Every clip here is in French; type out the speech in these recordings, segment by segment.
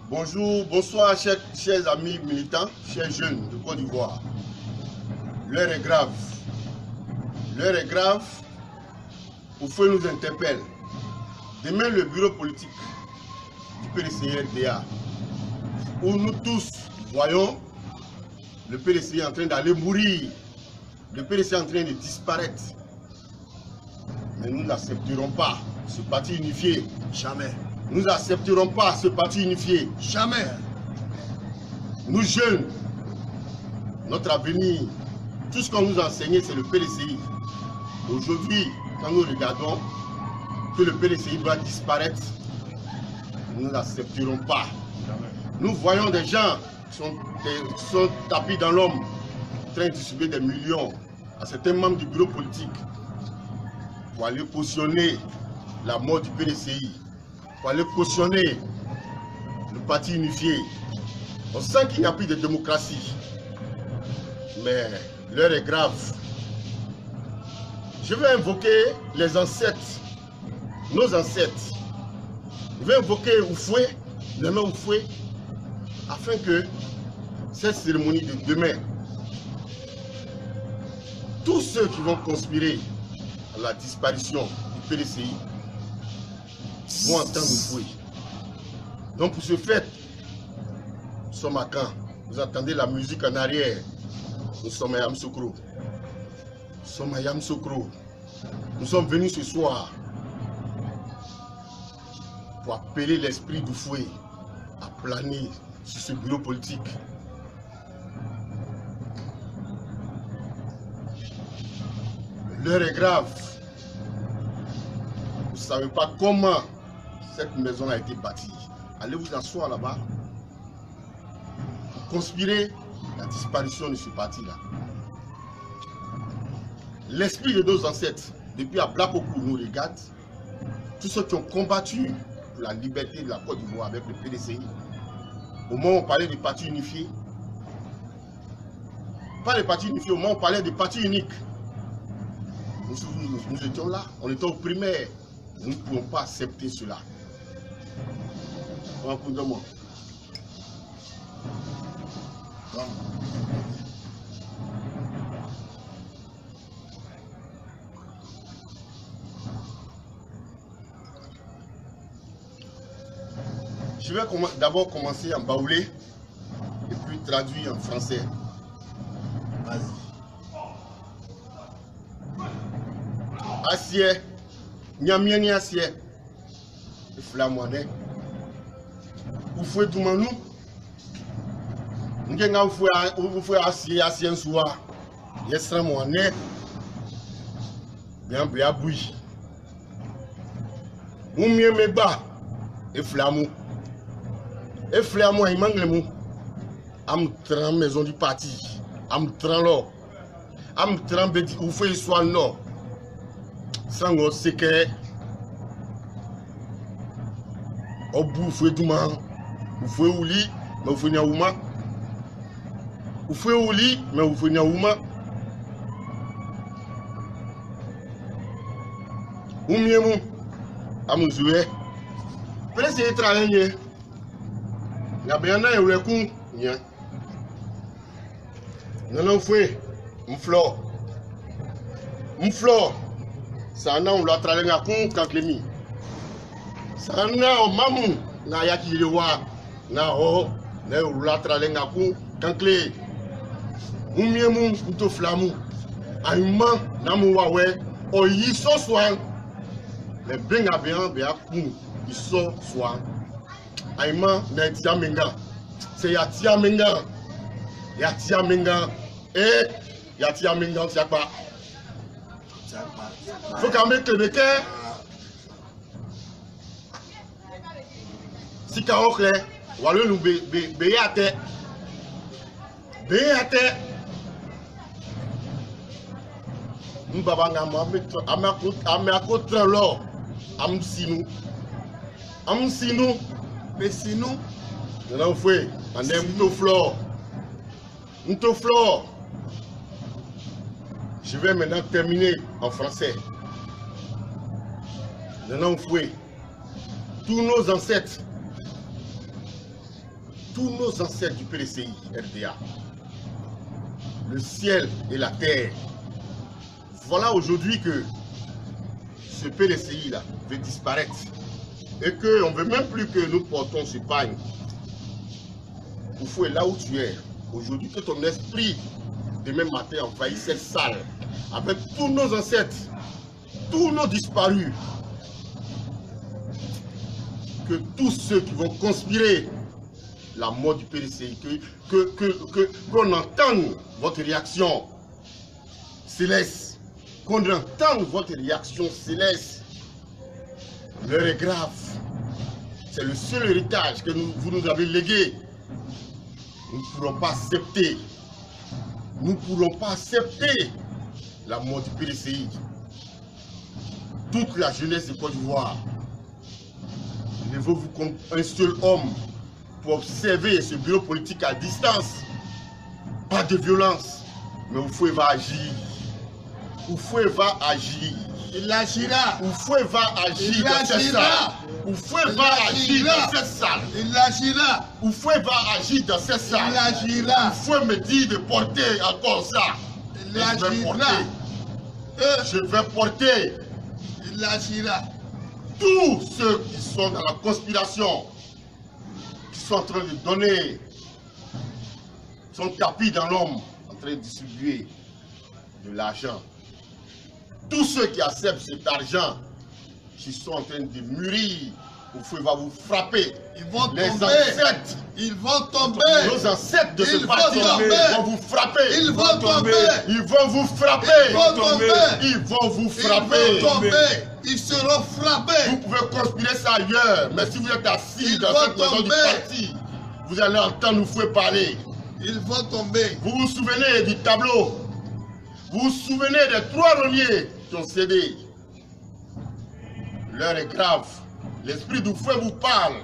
Bonjour, bonsoir chers amis militants, chers jeunes de Côte d'Ivoire. L'heure est grave. L'heure est grave. Oufoué nous interpelle. Demain, le bureau politique du PDCI-RDA, où nous tous voyons le PDCI en train d'aller mourir, le PDCI en train de disparaître. Mais nous n'accepterons pas ce parti unifié. Jamais. Nous n'accepterons pas ce parti unifié. Jamais. Nous jeunes, notre avenir, tout ce qu'on nous a enseigné, c'est le PDCI. Aujourd'hui, quand nous regardons que le PDCI doit disparaître, nous n'accepterons pas. Jamais. Nous voyons des gens qui sont tapis dans l'homme, en train de distribuer des millions à certains membres du bureau politique pour aller cautionner la mort du PDCI. Pour aller cautionner le parti unifié. On sent qu'il n'y a plus de démocratie. Mais l'heure est grave. Je vais invoquer les ancêtres, nos ancêtres. Je vais invoquer Oufoué, le nom Oufoué, afin que cette cérémonie de demain, tous ceux qui vont conspirer à la disparition du PDCI vont entendre Oufoué. Donc pour ce fait, nous sommes à Caen. Vous entendez la musique en arrière. Nous sommes à Yamoussoukro. Nous sommes à Yamoussoukro. Nous sommes venus ce soir pour appeler l'esprit d'Oufoué à planer sur ce bureau politique. L'heure est grave. Vous ne savez pas comment cette maison a été bâtie. Allez vous asseoir là-bas pour conspirer la disparition de ce parti-là. L'esprit de nos ancêtres, depuis à Blakokou, nous regarde. Tous ceux qui ont combattu pour la liberté de la Côte d'Ivoire avec le PDCI, au moment où on parlait des partis unifiés, pas les partis unifiés, au moment où on parlait des partis uniques, nous étions là, on était au primaire. Nous ne pouvons pas accepter cela. Je vais d'abord commencer en baoulé et puis traduire en français. Vas-y. Assied, Nyamieni assied, Flamoine, Oufoué Doumanou, Ngenga Oufoué assied soir, Yesra Moine, bien Biaboui, Oumie Meba, et Flamou, il manque le mot, Am tran maison du parti, Am tran l'or, Am tran bedi Oufoué soit l'or. Sango seke Obu Oufoué Douma Oufoué Ouli mais Oufoué Nyaouma Oufoué Ouli mais Oufoué Nyaouma Oumiemou Amouzoué Pele se travailler Nabiana et Oulekou Nya Nana Oufoué Mflo Sana on l'a travaillé à con quand Clémy. Sana on mamu na yaki lewa na ho na on l'a travaillé à con quand Clé. Oumiemu to flamu. Aïma na mu wawe o yiso soin. Les benga bien kun yiso soin. Aïma na tiamenga. C'est ya tiamenga. Ya tiamenga et ya tiamenga c'est pas. Faut qu'un mec le béquet. Si Kaokle, voilà nous béate. Béate. Nous babanga amakotre l'or. Amsinou. Mais sinon, nous avons fait. On aime Mto flore. Je vais maintenant terminer en français. Nous avons foué tous nos ancêtres tous nos ancêtres du PDCI, RDA, le ciel et la terre. Voilà aujourd'hui que ce PDCI-là veut disparaître et qu'on ne veut même plus que nous portons ce pagne. Oufoué, là où tu es, aujourd'hui que ton esprit, demain matin, envahit cette salle avec tous nos ancêtres, tous nos disparus, que tous ceux qui vont conspirer la mort du PDCI, qu'on entende votre réaction céleste, qu'on entende votre réaction céleste. L'heure est grave. C'est le seul héritage que vous nous avez légué. Nous ne pourrons pas accepter. Nous ne pourrons pas accepter la mort du PDCI. Toute la jeunesse de Côte d'Ivoire, levez-vous comme un seul homme pour observer ce bureau politique à distance. Pas de violence, mais Oufoué va agir. Oufoué va agir. Il agira. Oufoué va agir dans cette salle. Oufoué va agir dans cette salle. Il agira. Oufoué va agir dans cette salle. Il agira. Oufoué me dit de porter encore ça. Il agira. Je vais porter. Il agira. Tous ceux qui sont dans la conspiration, qui sont en train de donner, sont tapis dans l'homme, en train de distribuer de l'argent. Tous ceux qui acceptent cet argent, qui sont en train de mûrir, Oufoué va vous frapper. Ils vont Les tomber. ancêtres, Ils vont tomber. nos ancêtres de ce Ils parti vont tomber. vont vous frapper. Ils vont tomber. Ils vont vous frapper. Ils vont tomber. Ils vont vous Ils frapper. vont tomber. Ils seront frappés. Vous pouvez conspirer ça ailleurs, mais si vous êtes assis Ils dans vont cette maison du tomber. parti, vous allez entendre Oufoué parler. Ils vont tomber. Vous vous souvenez du tableau? Vous vous souvenez des 3 reliés qui ont cédé? L'heure est grave. L'esprit d'Oufoué vous parle.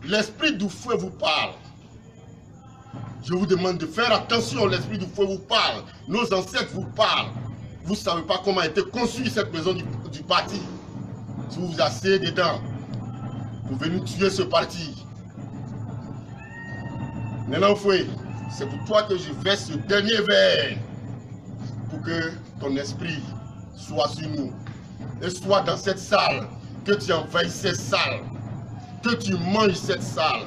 L'esprit d'Oufoué vous parle. Je vous demande de faire attention. L'esprit d'Oufoué vous parle. Nos ancêtres vous parlent. Vous ne savez pas comment a été conçue cette maison du parti. Si vous vous asseyez dedans, vous venez tuer ce parti. Nena Oufoué, c'est pour toi que je verse ce dernier verre pour que ton esprit soit sur nous et soit dans cette salle, que tu envahis cette salle, que tu manges cette salle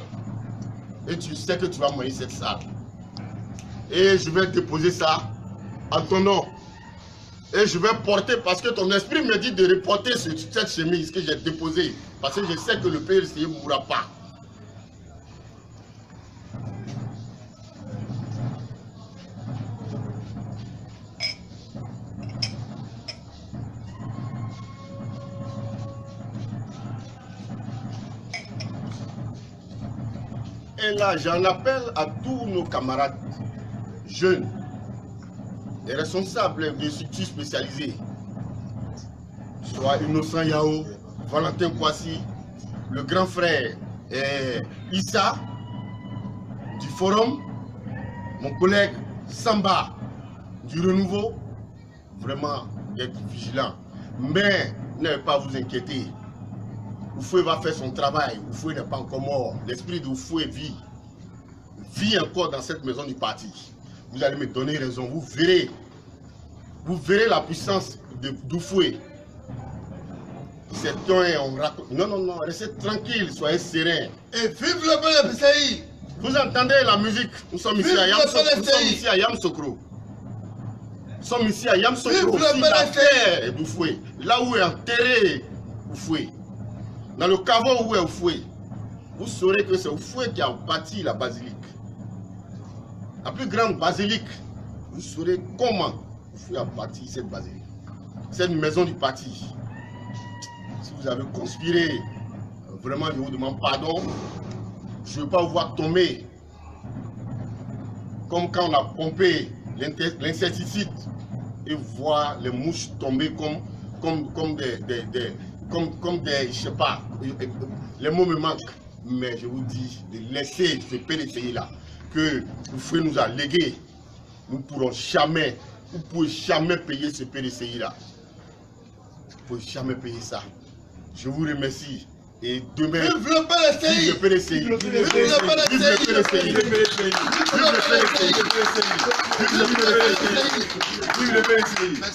et tu sais que tu vas manger cette salle. Et je vais déposer ça en ton nom. Et je vais porter, parce que ton esprit me dit de reporter cette chemise que j'ai déposée, parce que je sais que le PDCI ne mourra pas. Et là, j'en appelle à tous nos camarades jeunes, les responsables de structures spécialisées, soit Innocent Yao, Valentin Kwasi, le grand frère Issa, du Forum, mon collègue Samba, du Renouveau, vraiment d'être vigilant. Mais n'allez pas vous inquiéter. Oufoué va faire son travail. Oufoué n'est pas encore mort. L'esprit d'Oufoué vit encore dans cette maison du parti. Vous allez me donner raison. Vous verrez la puissance d'Oufoué. Non, restez tranquille, soyez serein. Et vive le PDCI. Vous entendez la musique? Nous sommes ici à Yamsokro. Nous sommes ici à Yamsokro, aussi la terre d'Oufoué. Là où est enterré Oufoué. Dans le caveau où est Oufoué, vous saurez que c'est Oufoué qui a bâti la basilique. La plus grande basilique. Vous saurez comment Oufoué a bâti cette basilique. C'est une maison du parti. Si vous avez conspiré, vraiment je vous demande pardon. Je ne veux pas vous voir tomber. Comme quand on a pompé l'insecticide et voir les mouches tomber comme des, je sais pas, les mots me manquent, mais je vous dis de laisser ce PDCI là, que Oufoué nous a légué. Nous ne pourrons jamais, vous ne pouvez jamais payer ce PDCI là. Vous ne pouvez jamais payer ça. Je vous remercie. Et demain, Vive le PLCI. vive le PLCI. Vive le PLCI. Vive le PLCI. Vive le PLCI. Vive le PLCI. Vive le PLCI. Vive le PLCI.